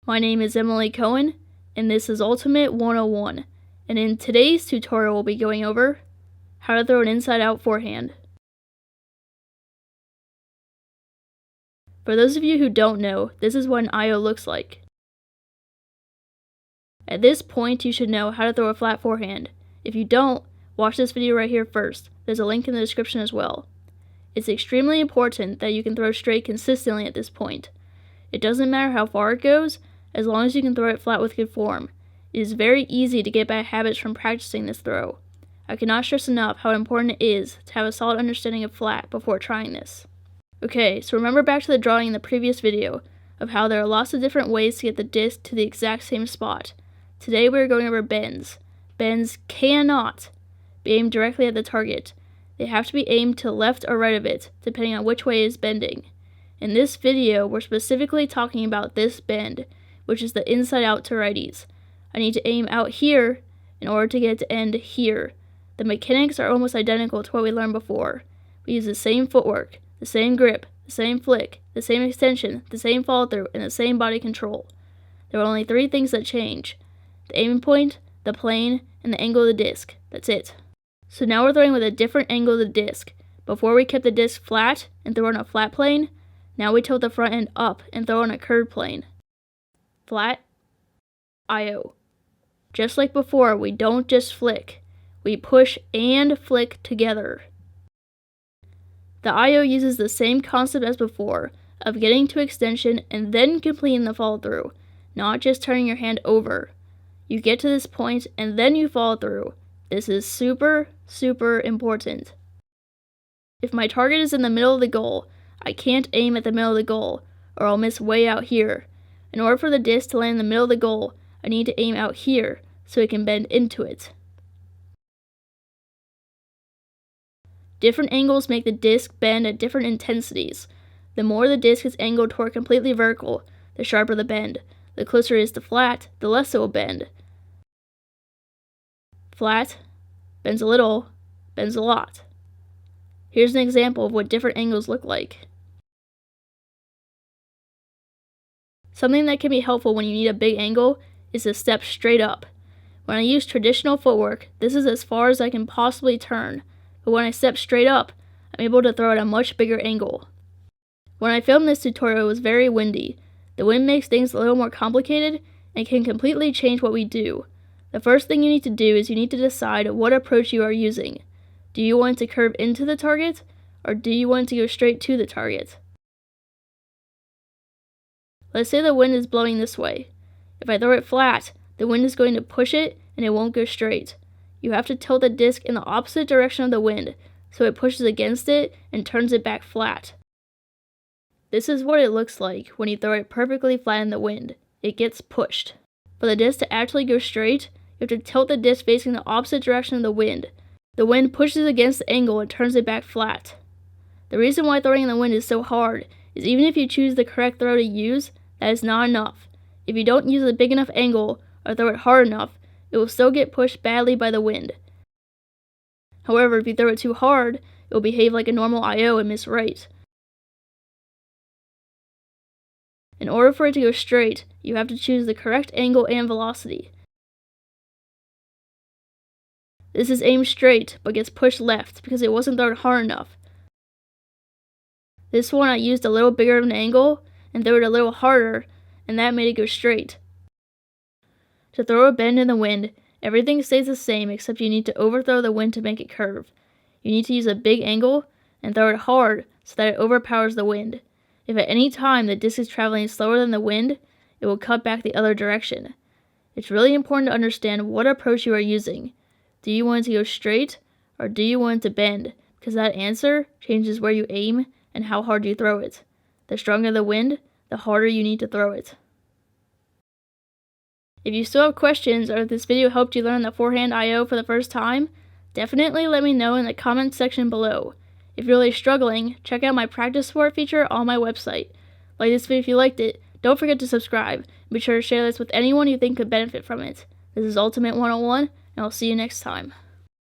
My name is Emily Cohen, and this is Ultimate 101, and in today's tutorial we'll be going over how to throw an inside-out forehand. For those of you who don't know, this is what an IO looks like. At this point, you should know how to throw a flat forehand. If you don't, watch this video right here first. There's a link in the description as well. It's extremely important that you can throw straight consistently at this point. It doesn't matter how far it goes, as long as you can throw it flat with good form. It is very easy to get bad habits from practicing this throw. I cannot stress enough how important it is to have a solid understanding of flat before trying this. Okay, so remember back to the drawing in the previous video of how there are lots of different ways to get the disc to the exact same spot. Today we are going over bends. Bends cannot be aimed directly at the target. They have to be aimed to the left or right of it, depending on which way it is bending. In this video, we're specifically talking about this bend, which is the inside out to righties. I need to aim out here in order to get it to end here. The mechanics are almost identical to what we learned before. We use the same footwork, the same grip, the same flick, the same extension, the same follow through, and the same body control. There are only three things that change: the aiming point, the plane, and the angle of the disc. That's it. So now we're throwing with a different angle of the disc. Before we kept the disc flat and throw on a flat plane, now we tilt the front end up and throw on a curved plane. Flat, IO. Just like before, we don't just flick. We push and flick together. The IO uses the same concept as before, of getting to extension and then completing the follow through, not just turning your hand over. You get to this point and then you follow through. This is super, super important. If my target is in the middle of the goal, I can't aim at the middle of the goal, or I'll miss way out here. In order for the disc to land in the middle of the goal, I need to aim out here so it can bend into it. Different angles make the disc bend at different intensities. The more the disc is angled toward completely vertical, the sharper the bend. The closer it is to flat, the less it will bend. Flat, bends a little, bends a lot. Here's an example of what different angles look like. Something that can be helpful when you need a big angle is to step straight up. When I use traditional footwork, this is as far as I can possibly turn, but when I step straight up, I'm able to throw at a much bigger angle. When I filmed this tutorial, it was very windy. The wind makes things a little more complicated and can completely change what we do. The first thing you need to do is you need to decide what approach you are using. Do you want to curve into the target, or do you want to go straight to the target? Let's say the wind is blowing this way. If I throw it flat, the wind is going to push it and it won't go straight. You have to tilt the disc in the opposite direction of the wind, so it pushes against it and turns it back flat. This is what it looks like when you throw it perfectly flat in the wind. It gets pushed. For the disc to actually go straight, you have to tilt the disc facing the opposite direction of the wind. The wind pushes against the angle and turns it back flat. The reason why throwing in the wind is so hard is even if you choose the correct throw to use, that is not enough. If you don't use a big enough angle or throw it hard enough, it will still get pushed badly by the wind. However, if you throw it too hard, it will behave like a normal IO and miss right. In order for it to go straight, you have to choose the correct angle and velocity. This is aimed straight, but gets pushed left because it wasn't thrown hard enough. This one I used a little bigger of an angle and threw it a little harder, and that made it go straight. To throw a bend in the wind, everything stays the same except you need to overthrow the wind to make it curve. You need to use a big angle and throw it hard so that it overpowers the wind. If at any time the disc is traveling slower than the wind, it will cut back the other direction. It's really important to understand what approach you are using. Do you want it to go straight, or do you want it to bend? Because that answer changes where you aim and how hard you throw it. The stronger the wind, the harder you need to throw it. If you still have questions, or if this video helped you learn the forehand IO for the first time, definitely let me know in the comments section below. If you're really struggling, check out my practice support feature on my website. Like this video if you liked it, don't forget to subscribe, and be sure to share this with anyone you think could benefit from it. This is Ultimate 101, and I'll see you next time.